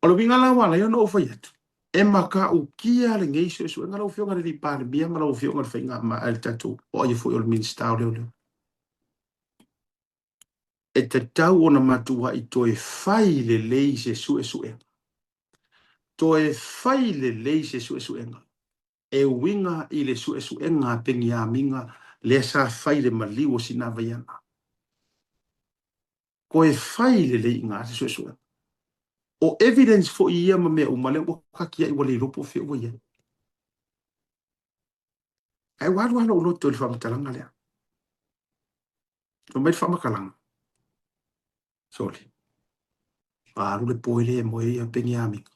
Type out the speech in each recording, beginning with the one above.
O lo winga la wala yo no fai atu. E maka u kia le ngei so so ngalo fio ngale di par bia ngalo fio ngale fai ngama al tatu o ye fo yo minista o le. E te tau ona matua i toe fai le lei se su e. Toe fai le lei se su e. E winga i le su e nga pengi a minga le sa fai le maliu o sina vaiana. Ko e fai le lei nga se su e. O evidence fo i ia ma mea umale o kakia i wale ropo fe o ia. Ai waru alo lo to le famatalanga lea. O mai famakalanga. Sorry. Waru le poile e moe ia pengi a minga.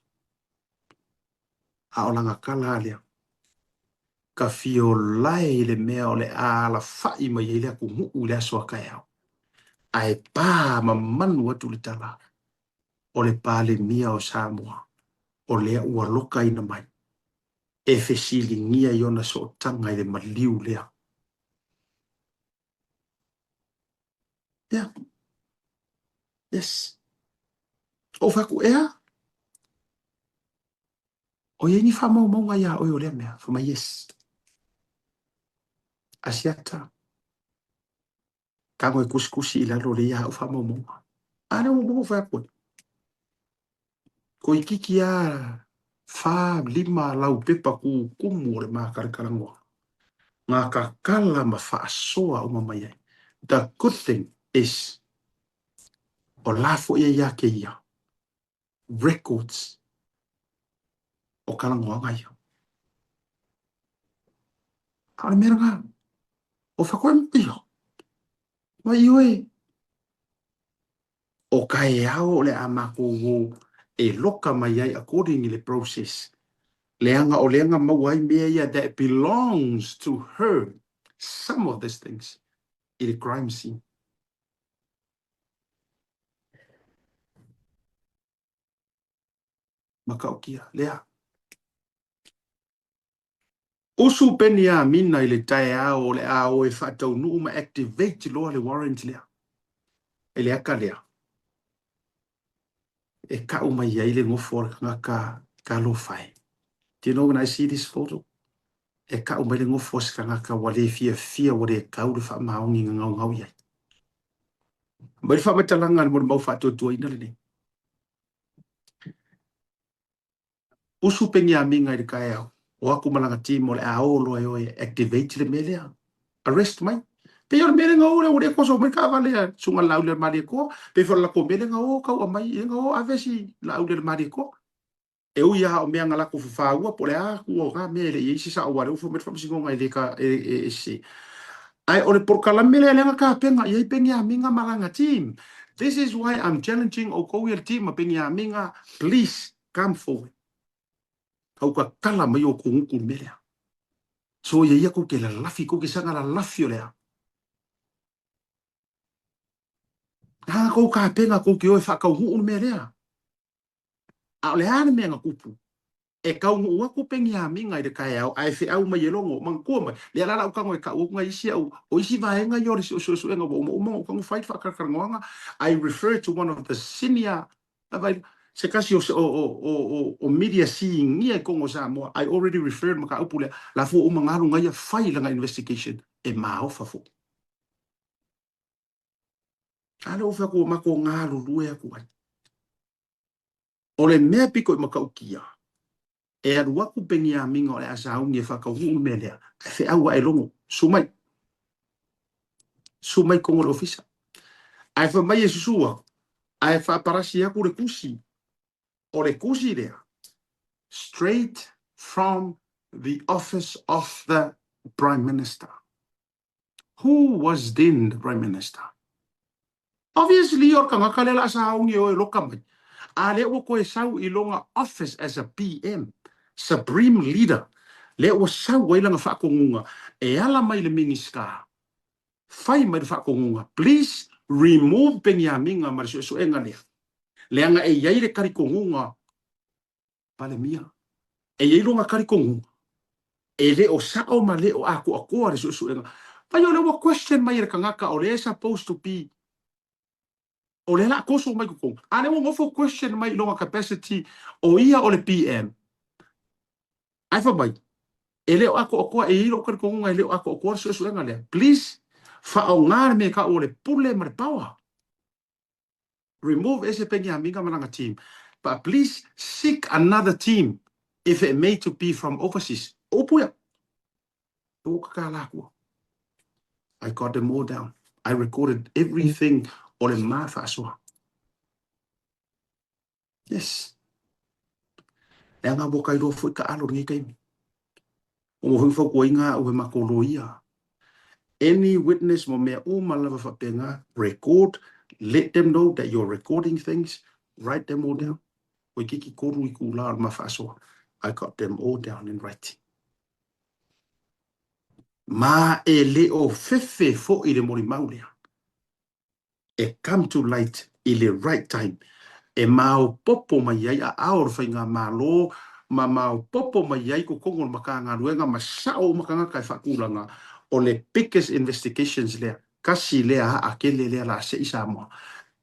A o langa kala lea. Ka fio lai le mea o le ala fai ma ia lea ku muu lea soa kai au. Ai pā ma manu atu le tala. O le pāle mia o Samoa. O lea ua loka ina mai. E fesili ngia iona so tanga i le maliu lea. Yeah. Yes. O faku ea. O ye ni whamau maunga ia oi o lea mea. Fuma yes. Asiata. Kango e kusikusi ila lo le ia o whamau maunga. Ana mo mo faku. Ko ikiki a fa lima lau pepa ku kumu le maa karikarangoa. Ngā ka kala ma whaasoa o mamai. The good thing is o lafo ia ke ia. Records o kalangoa ngai. Kare mera ngā. O whakoe mpio. Ma ioi. O kai au le amako wo e loka mai ai according to the process. Leanga o leanga mawai mea ia that belongs to her. Some of these things in the crime scene. Makaukia, lea. Usu penia mina ile tae ao le ao e whatau nuu ma activate loa le warrant lea. Ele aka lea. E ka uma ia ile ngofo ngaka ka lo fai. Do you know when I see this photo? E ka uma ile ngofo ngaka wale fia wale kau le wha maongi ngau ngau iai. Mai wha matalanga le mo mau whatua tua ina le ne. Usu penia minga ile kai ao. O aku malanga timo le ao loa e activate le melea. Arrest mai. Pe yor mele nga ore koso me ka vale sunga laule mari ko pe for la ko mele nga o ka o mai nga o avesi laule mari ko e u ya o me nga la ko fa u po le a ku o ga mele e si sa o wale fo me fa singo nga ile ka e si ai ore por kala mele nga ka penga ye penga minga malanga team. This is why I'm challenging o ko yer team penga minga, please come forward. Au ka kala mai o ko ngu mele so ye ya ko ke la lafi ko ke sanga la lafi le ha ko ka penga ko ke o fa ka hu me rea a le ana me nga kupu e ka hu wa ku penga minga de ka ya ai fe au mai longo man ko mai le ala ka ngo ka u nga isi au o isi va nga yo so nga mo ko fight fa ka nga I refer to one of the senior se kasi o media seeing ni ko ngo sa mo I already referred maka upule la fo o nga nga ya file nga investigation e ma o fa fo Alo fa ko mako ngalo lue aku ai. Ole mea piko i makau kia. E aru aku pengi a minga o le asa aungi e whakauhu melea. E whi aua e longo. Sumai. Sumai kongo le ofisa. Ai wha mai e susua. Ai wha parasi aku le kusi. O le kusi rea. Straight from the office of the Prime Minister. Who was then the Prime Minister? Obviously, or kanga kalela asa aungi o e loka mai. Ale o ko e sau i longa office as a PM, supreme leader. Le o sau i langa whakongunga. E ala mai le mingiska. Fai mai le whakongunga. Please remove pengia minga mariso so enga lea. Leanga e iai le karikongunga. Pale mia. E iai longa karikongunga. E le o sao ma le o ako akoa le so enga. Pai o le o question mai le kangaka o le supposed to be O le la koso mai ko. Ane mo ngofo question mai longa capacity o ia o le PM. Ai fa mai. Ele o ako o e ilo ka ko ngai le o ako o so so ngale. Please fa o ngar me ka o le pule mar power. Remove ese pengi amiga malanga team. But please seek another team if it may to be from overseas. Opuya. I got them all down. I recorded everything on a math as well. Yes. E nga mo kai do fu ka alo ngi kai. O mo fu ko inga o ma ko loia. Any witness mo me o malava fa penga record, let them know that you're recording things, write them all down. O kiki koru I kula ma fa so. I got them all down in writing. Ma e le o fefe fo I le mori maulea. E come to light I le right time. E mau popo mai ai a aor whainga malo, ma mau popo mai ai ko kongon maka ngā ruenga ma sao maka ngā kai whakulanga o le biggest investigations lea, kasi lea a kele lea la se isa moa,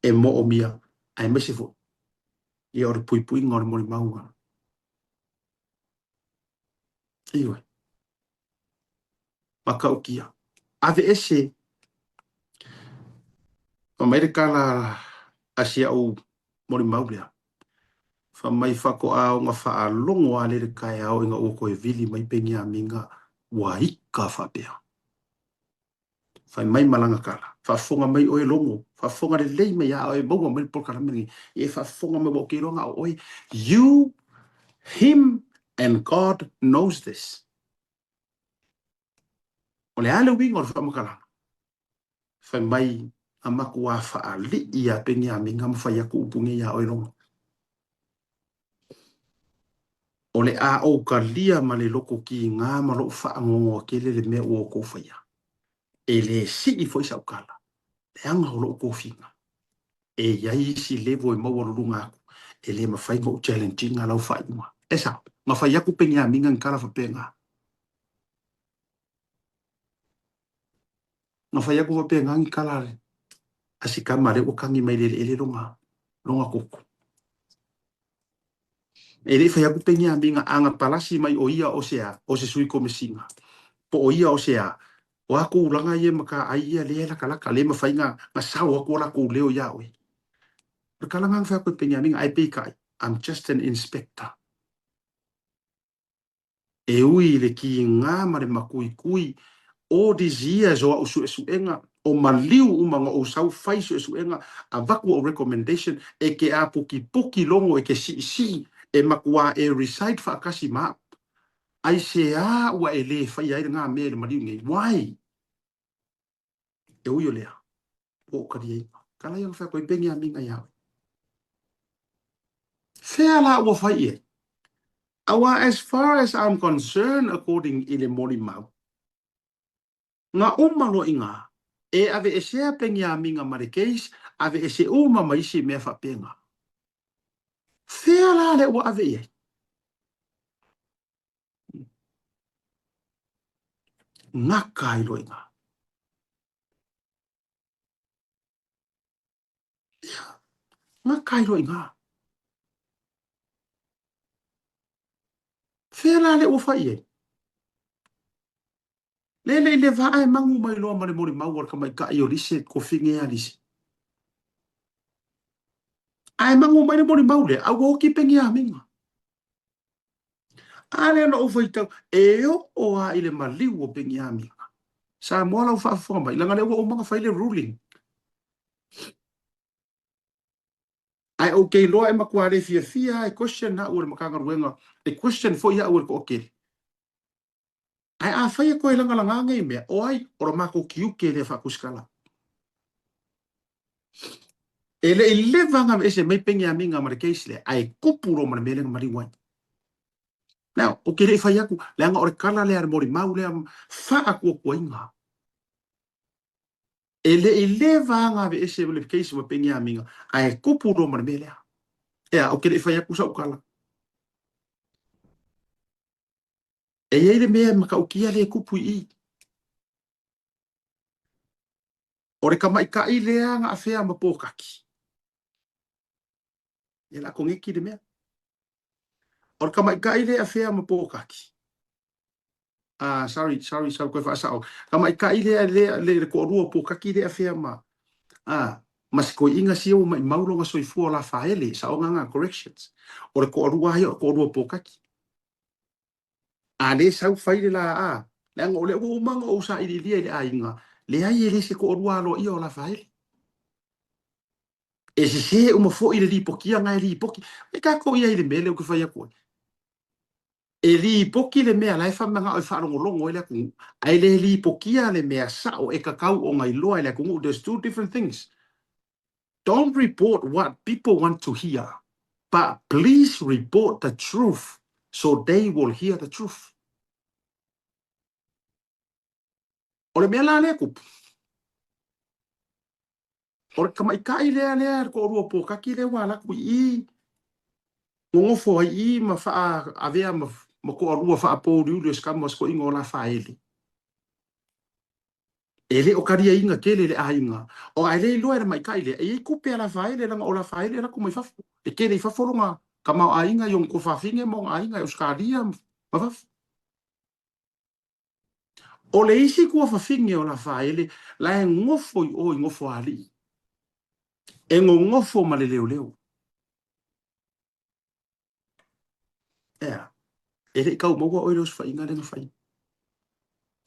e mo o mia, ai mese fo, I ore pui pui ngore mori maunga. Iwe, maka o kia. Ave ese, o Amerika la asia o mori maulea. Fa mai whako a o ngā wha longo a lere kai au inga o koe vili mai pengi a minga wa ika whapea. Fai mai malanga kala. Fa fonga mai oe longo. Fa fonga le lei mai a oe maua mai polkara mingi. E fa fonga mai wau kironga oe. You, him, and God knows this. O le ale wingo o whamakala. Fai mai a maku a wha a li ia pengi a minga mwhai aku upungi a oe longo. O le a o ka lia ma le loko ki ngā malo wha ngongo kele le mea ua ko whaia. E le si I foi sa ukala. Le anga o lo ko finga. E iai si levo e maua runga aku. E le mawhai mo challenging a lau whai mua. E sa, mawhai aku pengi a minga ngara whapenga. Mawhai aku whapenga ngi kalare. Asi kamare o kangi mai le ele runga. Runga koko. E le whai aku pengi a minga anga palasi mai o ia o sea, o se sui komisinga. Po o ia o sea, o aku ulanga ie maka aia le laka laka le mawhai nga sao aku ora ko leo ia oi. Perkalangan whai aku pengi a minga ai peikai. I'm just an inspector. E ui le ki ngā mare makui kui o dizia zo o su esuenga o maliu umanga o sau fai su esuenga a vaku o recommendation e ke a puki puki longo e ke si e makua e recite fa kasi ma ai se a ua e le fai ai ngā me le maliu ngai why e ui o lea o kari ei kala yang fa koe pengi a minga iau fea la ua fai e awa as far as I'm concerned according ile mori mau nga umalo inga e ave e sea pengi a minga marikeis ave e se uma maisi mea whapenga. Fea la le ua ave e. Nga kai lo inga. Nga kai lo inga. Fea la le ua fai e. Le vae mangu mai loa mare mori mauar ka mai ka i o lise ko finge a lise. Ai mangu mai le mori maule au o ki pengi a minga. Ale na ufai tau e o a ile maliu o pengi a minga. Sa moala u whaafonga mai langa le ua o mga whaile ruling. Ai o kei loa e makua re fia e question na ua makanga ruenga e question fo ia ua ko okere. Ai a whaia koe langa langa ngai mea o ai ora mako kiuke le whakuskala. Ele vanga ese mai pengi a minga mara keisle ai kupuro mara melenga mari wai. Now, o kere whai aku, leanga ore kala lea mori mau lea wha aku o inga. Ele vanga ve ese le keisi ma pengi a minga ai kupuro mara melea. Ea, o kere whai aku sa ukala. E ele mea maka ukia le kupu I. Ore ka mai kai lea nga afea ma pōkaki. e la ko ngeki de mea or kama ka ile afea ma po kaki sorry ko fa sa kama ka ile le ko ru po kaki de afea ma mas ko inga si o mai maulo nga soifua la faele sa o nga corrections o ko ru ai o ko ru po kaki le sau faile la le ngo le o manga o sa ile le ainga le ai ele se ko ru alo i o la faele e se uma fo ile li pokia nga li poki e ka ko ia ile mele o ke fa ia ko e li poki le mea lai fa manga o fa longo ile ku ai le li pokia le mea sa o e kakau o ngai loa ile ku there's two different things. Don't report what people want to hear, but please report the truth so they will hear the truth. Ore mea la le kupu. Ore kamai kai lea ko rua po kaki le wala ku I ngofo I ma fa avea ma ko rua fa po riu skamos ko ingo la fa ele. Ele o karia inga kele le ainga. O ele lo era mai kai le e kupe la fa ele o la fa ele la ku mai fa e kele fa folonga kama ainga yung ko fa finge mo ainga os karia ma fa. O le isi kua whawhinge o la whaele, la e ngofo I o I ngofo ali. E ngofo ma le leo leo. Ea, e le kau maua o leos whainga le na whai.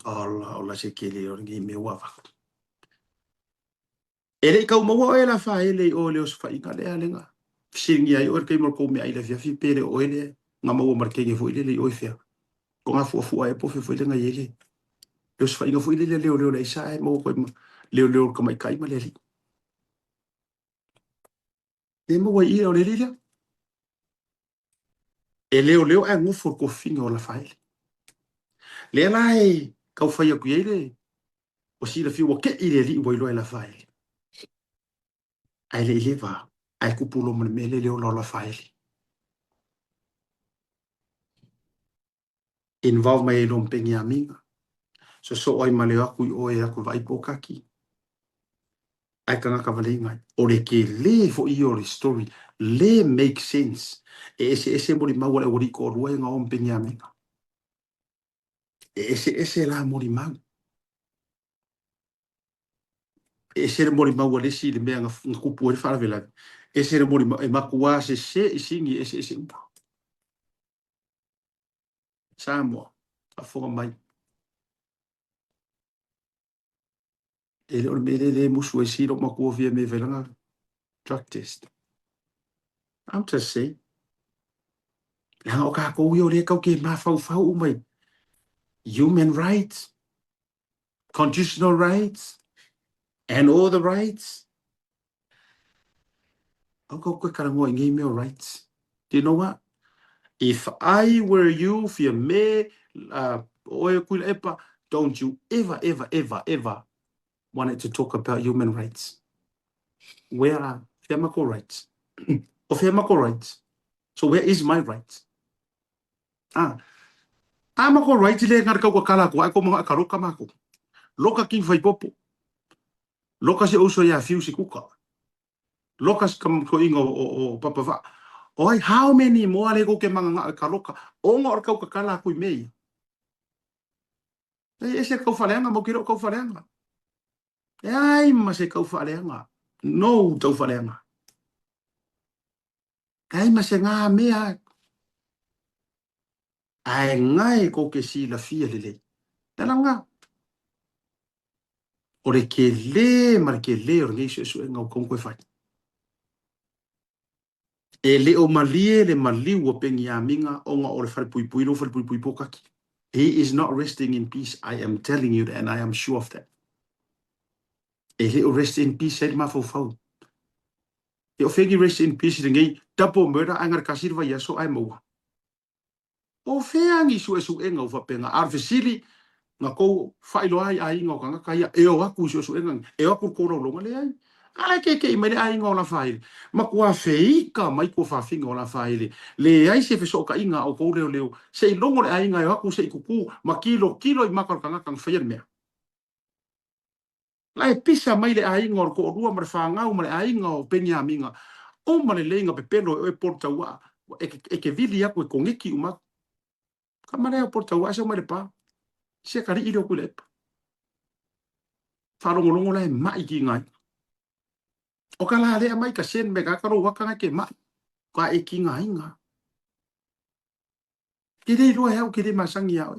Ola se kele o ngi me wawa. E le kau maua o la whaele o leos whainga le alenga. Singi ai o kei morko me ai le fiafi pere o ele, nga maua markenge fo ile le o fia. Ko nga fua e pofe fo ile nga yele. Leos whainga fo ile le leo le isa e maua koe leo kamai kai ma le li. E maua I o le li lea. E leo e ngofo ko finga o la whaele. Le lai kau fai aku ele o sila fi wa ke ile li wa ilo la fai ai le leva ai ku pulo me le o la fai involve mai lo pengi amiga so ai male aku o e aku vai po kaki ai kanga ka vale ngai o le ke le fo I o le story le make sense ese mo ma wala o ko ro nga o pengi amiga ese la mo ma ese le mori mau le si le mea nga kupu e whara vela. Ese le mori e makua se isingi ese upa. Samoa, a whonga mai. E le mele le musu e siro makua via me velanga drug test. I'm just saying. Langa o ka kou yo le kau ke ma fau mai. Human rights, constitutional rights, and all the rights. Au kau koe karangoa ngai meo rights. Do you know what? If I were you, fia me, oe kuila epa, don't you ever wanted to talk about human rights. Where are Fiamako rights? Of Fiamako rights. So where is my rights? Amako rights le ngar kau kala ko ako mga karoka mako. Loka king fai popo. Loka se uso ya fiu si kuka. Loka kam ko ingo o papa. Oi, how many mo ale ko ke mga karoka? O ngor kau kala ko mei. Ese kau falenga mo kiro kau falenga. Ai, mas e kau falenga. No, tau falenga. Ai, mas e ngā mea. Ai, ngai ko ke si la fia lele. Tala ngā. Ore ke le, mar ke le, ore ngei su e ngau kong koe fai. E le o malie le maliu o pengi a minga o ngā ore whare pui lo whare pui pokaki. He is not resting in peace. I am telling you that, and I am sure of that. E le o rest in peace, e ma fau fau. E o whengi rest in peace, e ngei, double murder, angar kasirwa yaso ai maua. O whengi su e ngau whapenga, arvesili, nga kou whailo ai ai ngau kanga kaya, e o aku su e ngang, e o aku kora longa le ai. Ai ke mai le ai ngau la whaile. Ma kua whiika mai kua whawhinga o la whaile. Le ai se whesoka inga o kou leo. Se I longo le ai ngai o aku se I kuku, ma kilo I makar kanga kang whaia mea. Lai pisa mai le ai ngau ko rua mar whangau ma le ai ngau pengi a minga. o maleleinga pepeno e portaua e ke vili aku e kongeki uma kamare o portaua se mare pa se kari iro kule whalongolongo lai mai ki ngai o ka la lea mai ka sen me ka karo waka ke mai ka e ki ngai nga ke rei roa heo ke rei masangi au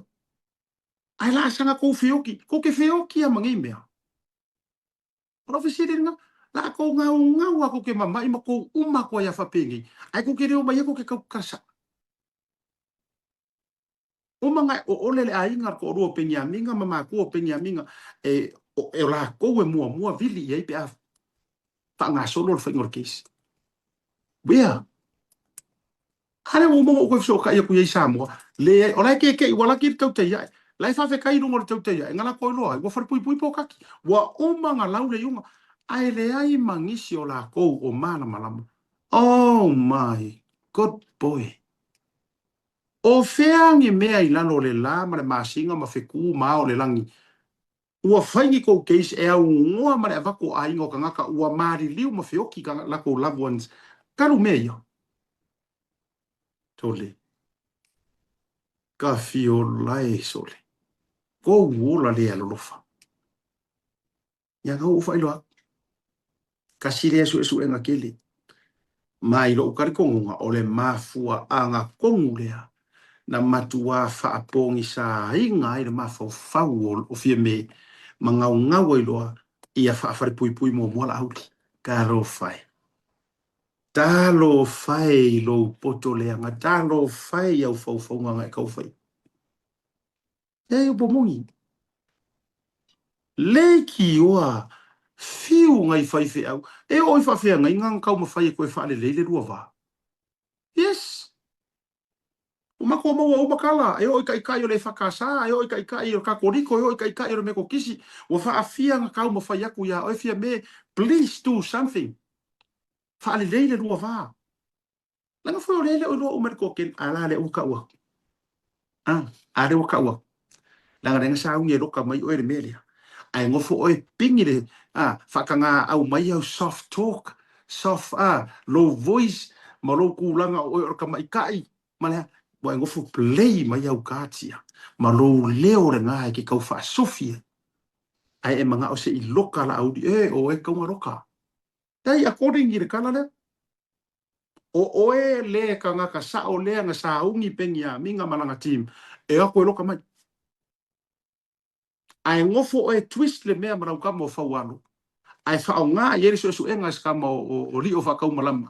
ai la sanga ko ke whioki a mangi mea profesiri nga la ko ngau ako ke mamai ma ko uma ko ia whapengi ai ko ke reo mai ako ke kau kasa o manga o olele a inga ko ro pengi aminga mama ko pengi aminga e o la ko e mua vili e pe a fa nga solo fa ngor kes bea hare o mo ko so ka ia ku ia samo le o la ke wala ki tau te ia lai fa fe kai ngor tau te ia ngala ko lo ai wo fa pui po kaki wa o manga lau le yunga ai le ai mangisi o la ko o mana malama oh my good boy o feangi mea i lano le la ma le masinga ma feku ma o le langi ua whaingi ko case e au ngoa ma le avako a ingo ka ngaka ua maari liu ma feoki ka lako loved ones karu mea ia tole ka fio lai sole ko uola le alolofa ia ngau ufa iloa ka sile esu enga kele ma ilo ukari kongunga o le mafua anga kongu lea na matua whaapongi sa inga i le mafau o fia me ma ngau ai loa ia whaafare pui mo moala auti ka ro fai talo fai lo poto leanga talo fai au fau nga ngai kau fai e bomongi leki oa fiu ngai fai fe au e oi fa fe ngai ngang kau ma fai ko fa le lua va yes uma ko mo uma kala e oi kai le fakasa e oi kai o ka koriko e oi kai o me ko kisi o fa afia nga kau mo fai aku ya oi fia me please do something fa le lua va langa foi le o lo uma ko ken ala le uka wa ale uka wa langa renga sa unge roka mai o le melia ai ngofo oi pingi le fakanga au mai au soft talk soft low voice ma lo kulanga o ka mai kai mana wa ngofo play mai au katia ma lo leo le nga ki kau fa sofia ai e manga o se i loka la audi o e kau roka dai according to kala le o oe le ka nga ka sa o le nga sa ungi pengia minga malanga team e ako loka mai ai ngofo e twist le mea marau ka mo fawano ai fa nga yeri so enga ska mo o ri o fa ka malama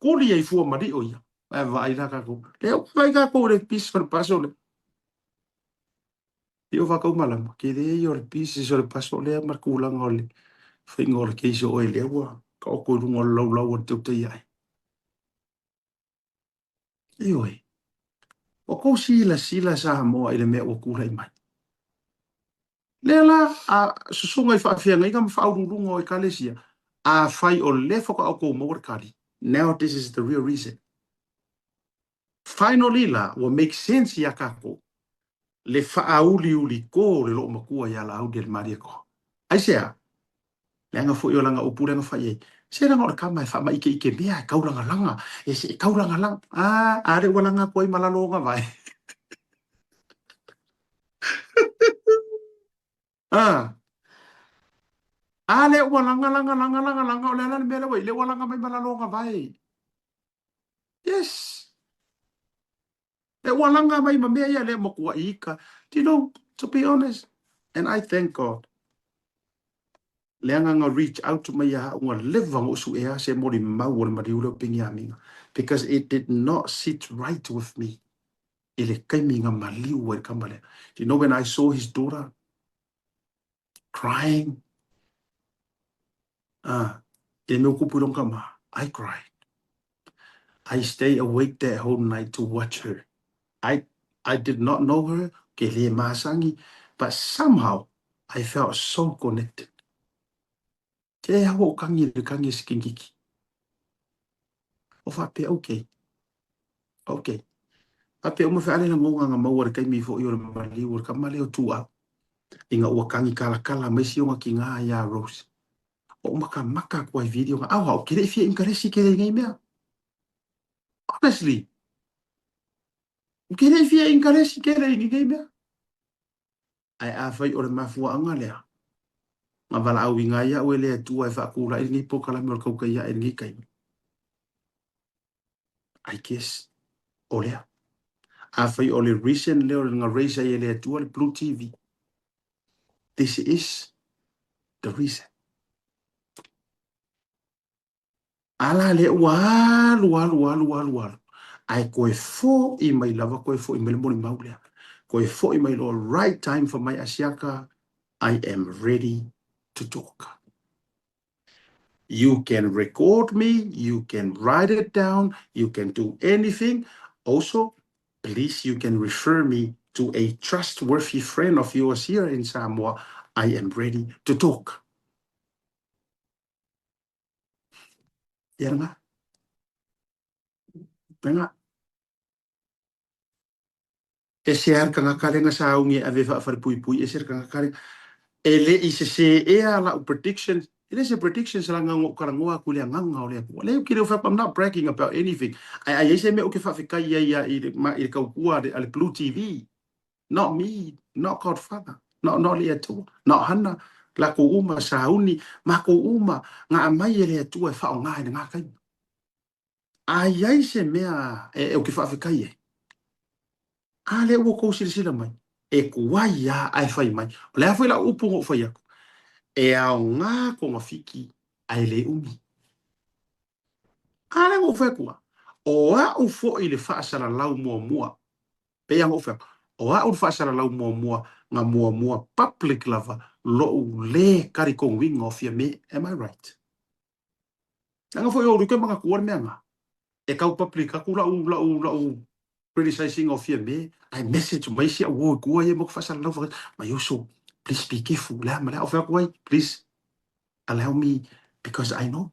kuli ai fu mari o ia vai la ka ko le vai ka ko le pis per paso le io fa ka malama ke de yo le pis so le paso le mar kula ngole fingor ke so o le wa ka ko lu ngol lo o te te ia io o ko sila sa mo ile me o kula mai lela a susunga fa fia ngai kam fa urungo e kalesia a fai o le foka o ko mo kari now this is the real reason finally la will make sense ya kako le fa uli ko le lo makua ya la au del maria ko ai sea le nga fo yo langa upura nga fa ye se na ngor kama fa mai ke mea kaulanga langa e se kaulanga lang are wala nga koi malalo nga vai le langa o le ala mele wai le wala nga mai malalo nga vai yes e wala nga mai ma mea ya le makua ika you know to be honest and I thank God leanga nga reach out to my nga levang usu ea se mori mau o mariulo pingi aminga because it did not sit right with me ele kaiminga maliu wa kamale you know when I saw his daughter crying ele me okupulong kama I cried I stay awake that whole night to watch her I did not know her ke le masangi but somehow I felt so connected ke hawo kangi skingiki o fa pe okay ape o mawhi ale na ngonga nga mawar kai mi fo i ora mali ora ka male o tua inga ua kangi kala kala mai si onga ki ngā ya Rose o maka ko ai video nga au kere fia inkaresi kere ngai mea. Honestly, kere fia inkaresi kere ngai mea. Ai a fai o le mafua anga lea. Ma vala au inga ia o ele tua e whakura i ngi pokala mea kau kai ia e ngi kai. I guess, o lea. A fai o le recent leo le nga reisa i ele tua le Blue TV. This is the reason. Ala le walu. Ai koe fo i mai lava koe fo i mai le moni maulea. Koe fo i mai lo right time for my asiaka. I am ready to talk. You can record me, you can write it down, you can do anything. Also, please, you can refer me to a trustworthy friend of yours here in Samoa. I am ready to talk. Yeranga? Benga? E sear ka ngakalenga sa aungi a vefa wharipui, e sear ka ngakalenga. Ele i se ea la predictions. It is a prediction sa nga karangoa ko le nganga o le ko. Le kire fa I'm not bragging about anything. I say me o ke fa fikai ia i ka kua ale Blue TV. Not me, not Godfather. Not le atu. Not Hana. La ko uma sauni, ma ko uma nga mai le atu e fa o nga nga kai. Ai se mea o ke fa fikai. Ale o ko sila mai. E kuai ia ai fai mai. Le foi la upu o fai aku. E ao ngā ko mawhiki ai le umi. Kāre o whekua. O a u fo i le whaasara lau mua. Pea o whekua. O a u whaasara lau mua ngā mua public lava lo u le karikong winga o fia me. Am I right? Nanga fo i o ruke mga kuar mea ngā. E kau public aku lau criticizing o fia me. I message mai si a uo kua e mok whaasara lau whakat. Ma yoso, please be careful. La ma la o whekua please allow me because I know.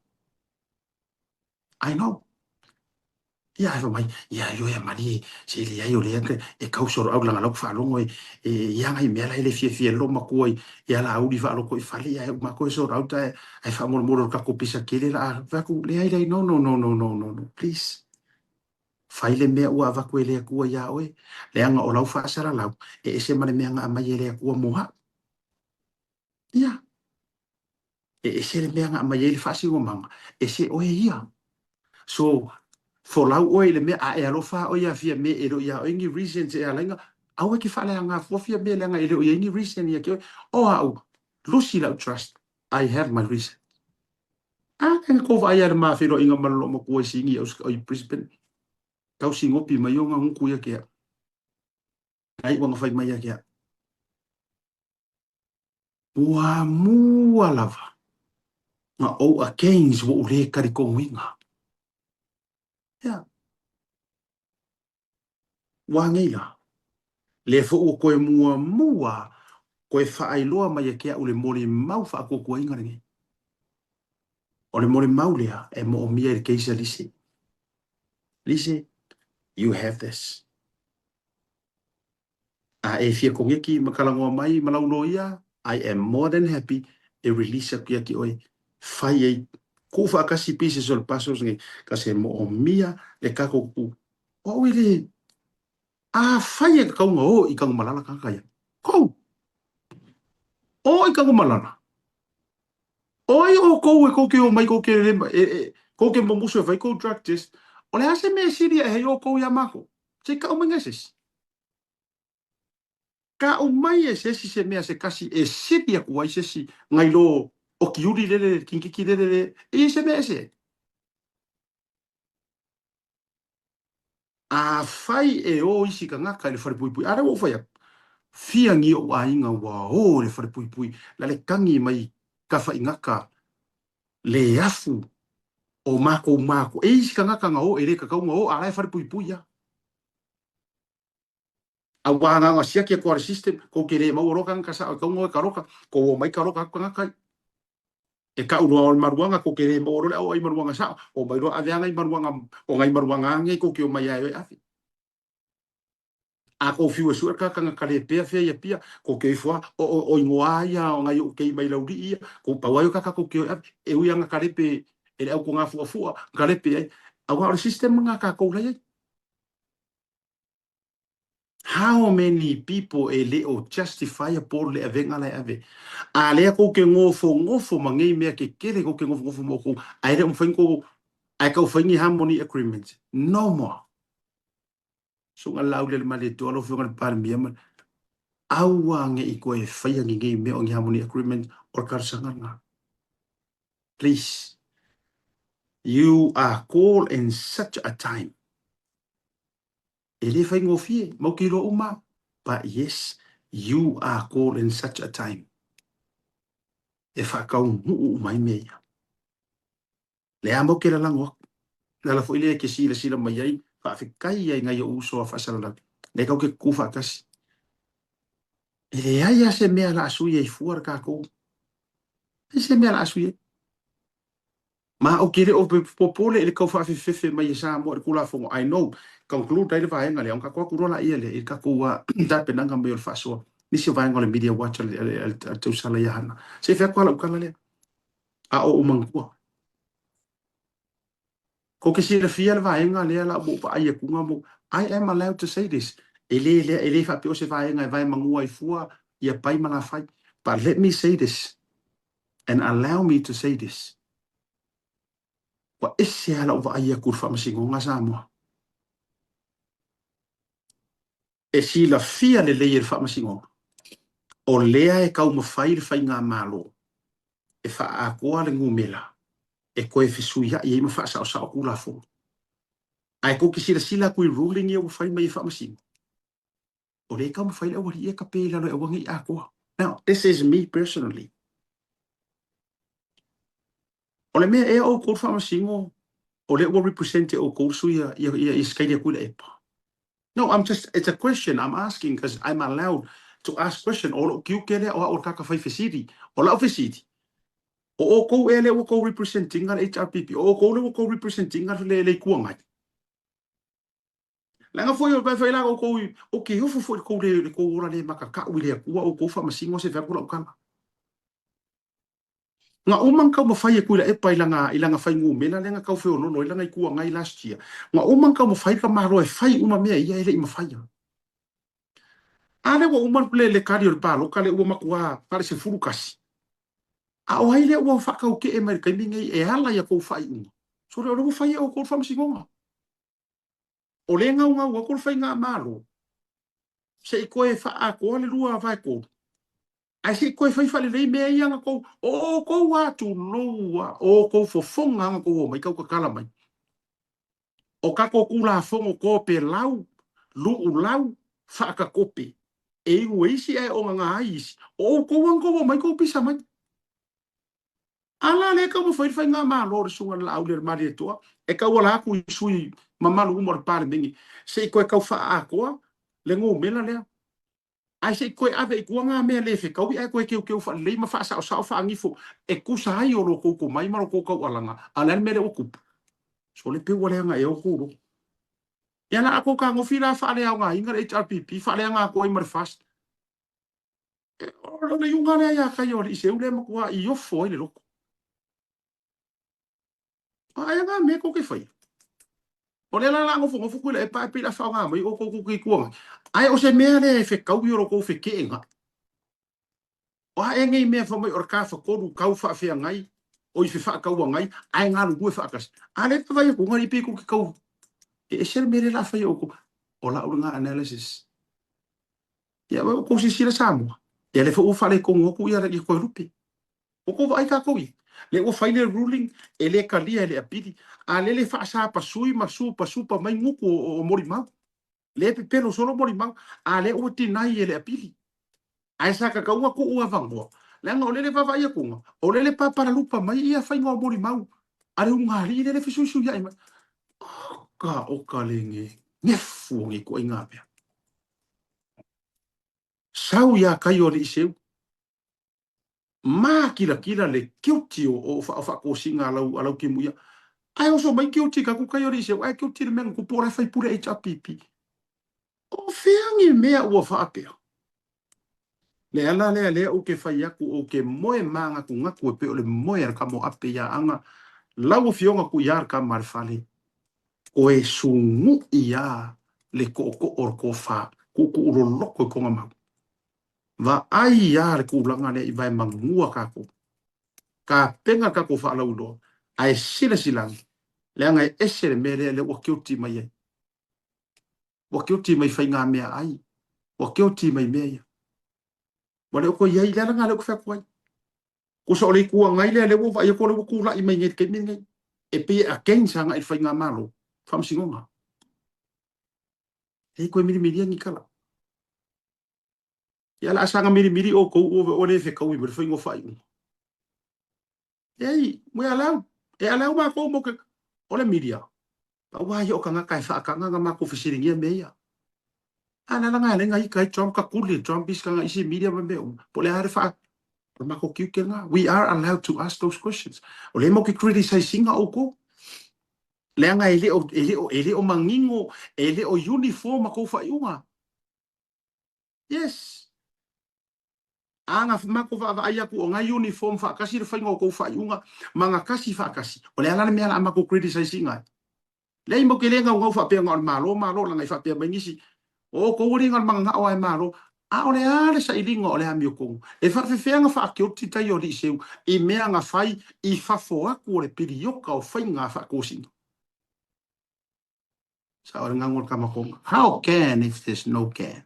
Ya mai ya yo ya mari se le ya yo le e kausor au langa lok fa longo e ya ngai mela ile fie lo makoi ya la au di fa lo ko fale ya ma ko so au ta ai fa mo ka ko pisa kele la va ku le ai no please faile me ua va ku le ku ya oi le anga o lau fa sara lau e se mane me anga mai le ku mo ha ya e se le me anga mai le fa si o manga e se o ya so for lau oi le me a e alofa o ia fia me e lo ia o ingi reason te alenga au e ki fale anga fo fia me lenga e lo ia ingi reason ia ki o au lucy lau trust I have my reason a e ko vai ar ma firo inga malo mo ko singi o i Brisbane kau singo pi mai o nga ngu ia kia ai wanga fai mai ia kia mua lava nga o a kings wo ule kari ko winga ya wangeila le fo o koe mua koe whaailoa mai ke o le mori mau wha ako kua inga ringi. O le mori mau lea e mo o mia e keisa lise. Lise, you have this. A e fia kongeki makalangoa mai malaulo ia, I am more than happy e release a kia ki oi. Whai e kufa akasi pieces o le pasos ngi, kasi mo o mia le kako ku. O ile, a whai e kaunga o i kaunga malala kakaya. Kou! O i kaunga malala. Oi o kou e koke o mai koke koke mo muso vai ko drug test. O le ase me siri e hei o kou ya mako. Se ka o mai ngeses. Ka o mai e sesi se mea se kasi e siri a kuai sesi ngai lo o kiuri lele, kinkiki lele, e se mea se. A fai e o isi ka ngaka le whare pui pui. Are o whai a fia ngi o a inga wa o le whare pui pui. La le kangi mai ka whai ngaka le afu o mako. E isi ka ngaka nga o e re ka kaunga o a rai whare pui pui ya. A wanga nga sia kia kuare system, ko ke re mau roka nga sa ka ngo ka roka, ko o mai ka roka ka nga e ka uru o maruanga ko ke re mau ro o ai maruanga sa, o mai ro a nga i maruanga, o ngai maruanga ngai ko ke o mai ai afi. a ko fiu su ka ka kale pe fe ya pia ko ke fo o ingoa ya o ngai o ke mai lauri ia ko pa wa ka ko ke e u yang kale pe e au ko nga fu kale pe au ha system nga ka ko lai how many people e le o justify por le avenga la ave a le ko ke ngofo mangai me ke kere ko ke ngofo mo ko ai re mo ko ai ka fangi harmony agreement no more so nga laule le male to lo fu ngal par mi awa nge iko e faya nge me on harmony agreement or karsanga please you are called in such a time ele fai ngofie mo kilo uma but yes you are called in such a time e fa ka u mai me le amo ke la lango la fo ile ke sila mai ai fa fi kai ai ngai o so fa sala le ka ke kufa kasi ele ai se me ala suye i fuar ka ko se me ala suye ma o kere o popole ele ka fa fe mai sa mo kula fo I know conclude dai va nga le on ka ko rola ile e ka ko da penanga me fa so ni se va ngole media watch el tu sala ya hana se fe ko la kala le a o mangua ko ke sila fia va nga le la bo pa ai ku mo I am allowed to say this ele fa pe o se va nga vai mangua i fua ia pai mala fai but let me say this and allow me to say this wa ese ala va ai ku fa masingo nga sa mo e sila fia le le fa masingo o lea e kau mawhai le whai ngā malo e wha a koa le ngumela e koe whisuia i e mawha sao sao kula fo ai ko ki sila kui ruling i au whai mai wha masino o le kau mawhai le awari e ka pēla no e wangi a koa now this is me personally o le mea e au kou wha masino o le ua represente o kou suia i skairi a kula epa no it's a question I'm asking because I'm allowed to ask question o kiu kele o kaka whai whesiri o lau whesiri o ko ele o ko representing al HRPP o ko le o ko representing al le kuanga langa foi o vai vai la o ko o ke o foi ko le ko ora le makaka o le ku o ko fa masingo se va ko la kanga nga o man ka mo fai ku le e pai ilanga fai ngu mena lenga ka foi no ilanga ku nga last year nga o man ka mo fai ka maro e fai uma mea ia ele ima fai ale o man le kari o palo kale o makua pare se furukasi a o haile o fa ka o ke e mai ka mingi e ala ya ko fai uma so le o fai o ko fa masingo o le ngau o ko fai nga malo se i koe fa a ko le lua vai ko ai se koe fai fale le me ia ko o ko wa tu lua o ko fo fonga ko mai ka kala mai o ka ko kula fongo ko pe lau lu lau fa ka kope e u isi ai o nga ais o ko wan ko mai ko pisa mai ala le ka mo fai nga malo sunga la au le mari to e ka wala ku sui mamalu umor par dingi se koe ka fa a ko le ngo mela le ai se koe ave i kuanga mea le fe kau ai koe keu fa le ma fa sa fa ngifo e kusa ai o lo ko mai ma ko ko alanga ala me le o ku so le pe wala nga e o ku ya na ako ka ngo fila fa le nga inga HRPP fa le nga ko i mar fast o le yunga le ya ka yo i se ule ma ko i o fo le lo ai nga me ko ke fai o le la ngo fo ngo fu le pa pe la fa nga mai o ko ku ku ai o se me le fe kau yo ko fe ke nga o e ngai me fa mai or ka fa ko du kau fa fe ngai o i fa ka wa ngai ai nga lu fa kas ale pa vai ko ngai pe ko ki kau e ser me la fa yo ko o la nga analysis ya ba ko si sila samu ya le fa o fa le ko ngo ku ya le ko rupi o ko vai ka ko i le o final ruling ele ka lia ele apidi ale le fa sa pa sui ma su pa mai nguku o mori ma le pe pelo solo mori ma ale o tinai ele apidi ai sa ka ka ua ko ua vango le nga ole le va vai ko o le pa para lupa mai ia fai ngo mori mau ale un ngari le fisu su ya ka o ka lenge ngefu ngi ko inga pe sau ya ka yo le seu ma kila le kiuti o fa ko singa lau ki muia ai o so mai kiuti ka ku ka yo le seu ai kiuti le men ku pora fai pura HRPP o feangi mea ua whaapea. Le ala lea o ke whai aku o ke moe manga ku ngaku e pe o le moe ar ka mo ape ia anga lau fionga ku iar ka marfale o e sungu ia le ko or ko fa ku uro loko ko ngama va ai ia le ku langa le i vai mangua ka ko ka penga ka ko fa lau do ai sila silang le anga e ese le mere le o kiuti mai o kiuti mai fai ngā mea ai o kiuti mai mea wale o ko ia i langa le ko fa ko ko so le ku ngai le wo va ko le ku la i mai nge ke ngai e pe a ken sanga i fai ngā malo fam singonga e ko miri miri ngi kala ya la sanga miri miri o ko o le fe ko i fai ngo fai ei mo ala ma ko mo ke o le media pa wa yo kanga kai fa kanga ma ko fisiringi me ya ana la nga le ngai kai Trump ka kuli Trump bis kanga isi media me po le are fa ma ko ki kenga we are allowed to ask those questions o le mo ki criticize singa o ko le nga ele o mangingo ele o uniform ko fa yunga yes anga mako va aya ku nga uniform fa kasi fa ngo ko fa yunga manga kasi fa kasi o le ala me ala mako criticize singa le mo ke le nga ngo fa pe ngor malo la ngai fa pe mengisi o ko uri ngal manga o ai malo a ole ale sa ilingo ole ami ko e fa fe nga fa ke o tita yo li seu i me nga fai i fa fo aku le pirioka o fa nga fa ko sin sa o nga ngol kama ko how can if there's no can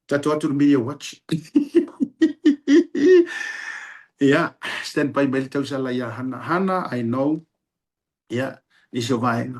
tatu atu media watch yeah stand by bel tau sala ya hana I know yeah is your vai